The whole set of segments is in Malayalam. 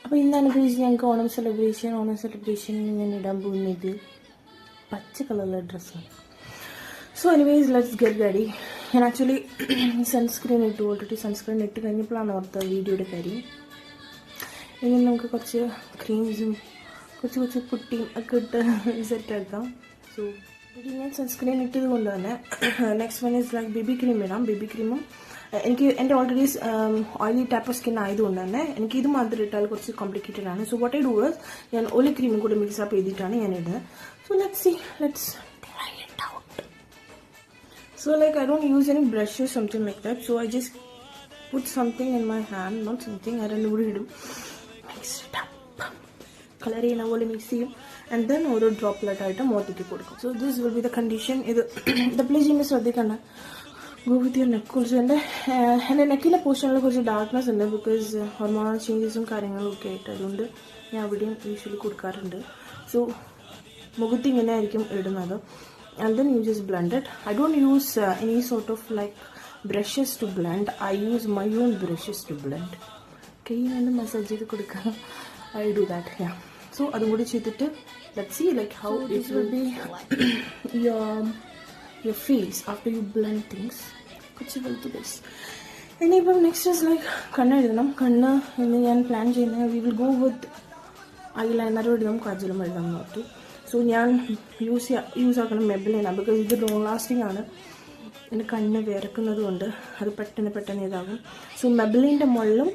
അപ്പോൾ ഇന്നാണ് ഞങ്ങൾക്ക് ഓണം സെലിബ്രേഷൻ ഞാൻ ഇടാൻ പോകുന്നത് പച്ച കളറുള്ള ഡ്രസ്സാണ്. So anyways let's get ready. ഞാൻ ആക്ച്വലി സൺസ്ക്രീൻ ഇട്ടു, ഓൾറെഡി സൺസ്ക്രീൻ ഇട്ട് കഴിഞ്ഞപ്പോഴാണ് ഓർത്ത വീഡിയോയുടെ കാര്യം. ഇനി നമുക്ക് കുറച്ച് ക്രീംസും കുറച്ച് പുട്ടിയും ഒക്കെ ഇട്ട് സെറ്റാക്കാം. സോ ഞാൻ സൺസ്ക്രീൻ ഇട്ടത് കൊണ്ട് തന്നെ next one is like baby cream ഇടാം. ബേബി ക്രീമും എനിക്ക് എൻ്റെ already oily type of skin ആയതുകൊണ്ട് തന്നെ എനിക്ക് ഇത് മാത്രം ഇട്ടാൽ കുറച്ച് കോംപ്ലിക്കേറ്റഡ് ആണ്. So what I do is ഞാൻ ഓയിലി ക്രീമും കൂടി മിക്സ് അപ്പ് ചെയ്തിട്ടാണ് ഞാൻ ഇടുന്നത്. So let's try it out. So like I don't use any brush or something like that. So I just put something in my hand, not something, I don't know, mix it up. Color in a mix ചെയ്യും and then ഓരോ ഡ്രോപ്ലെറ്റ് ആയിട്ട് മോത്തേക്ക് കൊടുക്കും. So this will be the condition. ഇത് ഡബിൾ ചെയ്യുമ്പോൾ ശ്രദ്ധിക്കണ്ട. Go with your neck. കുറിച്ച് എൻ്റെ നെക്കിൻ്റെ പോർഷനിൽ കുറച്ച് ഡാർക്ക്നെസ് ഉണ്ട് ബിക്കോസ് ഹോർമോണൽ ചേഞ്ചസും കാര്യങ്ങളും ഒക്കെ ആയിട്ട്. അതുകൊണ്ട് ഞാൻ അവിടെയും യൂഷ്വലി കൊടുക്കാറുണ്ട്. സോ മുഖത്ത് ഇങ്ങനെ ആയിരിക്കും ഇടുന്നത്. And then you just blend it. I don't use any sort of like brushes to blend. I use my own brushes to blend. Okay, and massage ചെയ്ത് കൊടുക്കുക. I do that. Yeah. So അതും കൂടി ചെയ്തിട്ട് let's see like how it will be your face after you blend things. കുറച്ച് വെളുത്ത് ബേസ്. ഇനിയിപ്പം നെക്സ്റ്റ് ഇസ് ലൈക്ക് കണ്ണ് എഴുതണം. കണ്ണ് ഇന്ന് ഞാൻ പ്ലാൻ ചെയ്യുന്നത് വി വിൽ ഗോ വിത്ത് ഐലൈനറും എഴുതാം കാജലും എഴുതാം നോക്കി. സോ ഞാൻ യൂസ് ആക്കണം മെബിലൈനാണ് ബിക്കോസ് ഇത് ലോങ് ലാസ്റ്റിംഗ് ആണ്. എൻ്റെ കണ്ണ് വിയർക്കുന്നത് കൊണ്ട് അത് പെട്ടെന്ന് ഇതാകും. സോ മെബിലിൻ്റെ മുകളിലും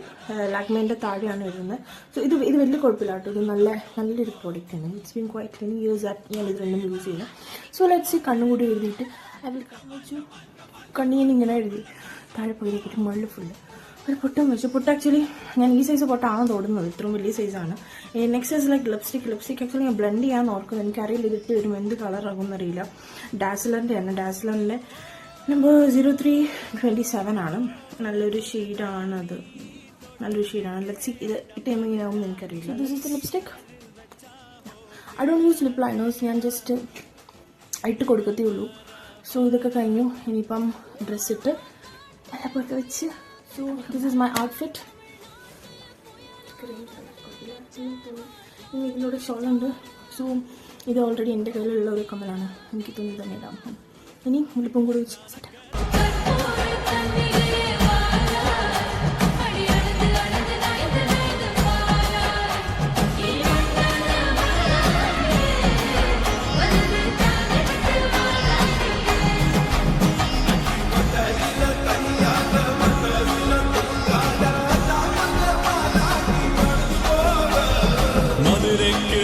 ലാക്മേൻ്റെ താഴെയാണ് എഴുതുന്നത്. സോ ഇത് വലിയ കുഴപ്പമില്ല കേട്ടോ. ഇത് നല്ലൊരു പ്രോഡക്റ്റാണ്. ഇറ്റ്സ് ബീൻ ക്വൈറ്റ് 10 years ഞാൻ ഇത് രണ്ടും യൂസ് ചെയ്യുന്നത്. സോ ലെറ്റ്സ് ഈ കണ്ണും കൂടി എഴുതിയിട്ട് അതിൽ കണ്ണ് ഞാൻ ഇങ്ങനെ എഴുതി താഴെ പകുതിയൊക്കെ മുകളിൽ ഫുള്ള് ഒരു പൊട്ടും വെച്ചു. പൊട്ട് ആക്ച്വലി ഞാൻ ഈ സൈസ് പൊട്ടാണ് തോടുന്നത്. ഇത്രയും വലിയ സൈസാണ്. Next size like lipstick actually ഞാൻ ബ്ലെൻഡ് ചെയ്യാൻ ഓർക്കുന്നത്. എനിക്കറിയില്ല ഇതിട്ട് വരുമ്പോൾ എന്ത് കളറാകുമെന്നറിയില്ല. ഡാസ്ലറിൻ്റെ ആണ്. ഡാസ്ലറിൻ്റെ നമ്പർ 0327 ആണ്. നല്ലൊരു ഷെയ്ഡാണത്. ലെറ്റ്സ് സീ ഇത് ഇട്ട് എങ്ങനെയാവും എനിക്കറിയില്ല. This is the lipstick. I don't use lip liners. ഞാൻ ജസ്റ്റ് ഇട്ട് കൊടുക്കത്തേ ഉള്ളൂ. സോ ഇതൊക്കെ കഴിഞ്ഞു. ഇനിയിപ്പം ഡ്രസ്സ് ഇട്ട് നല്ലപോലെ വെച്ച്. So this is my outfit. ഇനി ഇതിലൂടെ ഷോളുണ്ട്. സോ ഇത് ഓൾറെഡി എൻ്റെ കയ്യിലുള്ള ഒരു കമ്മലാണ്. എനിക്ക് തുണി തന്നെ ഇടാം. ഇനി മുളിപ്പും കൂടി വെച്ച് സെറ്റ്. മധുരയ്ക്ക്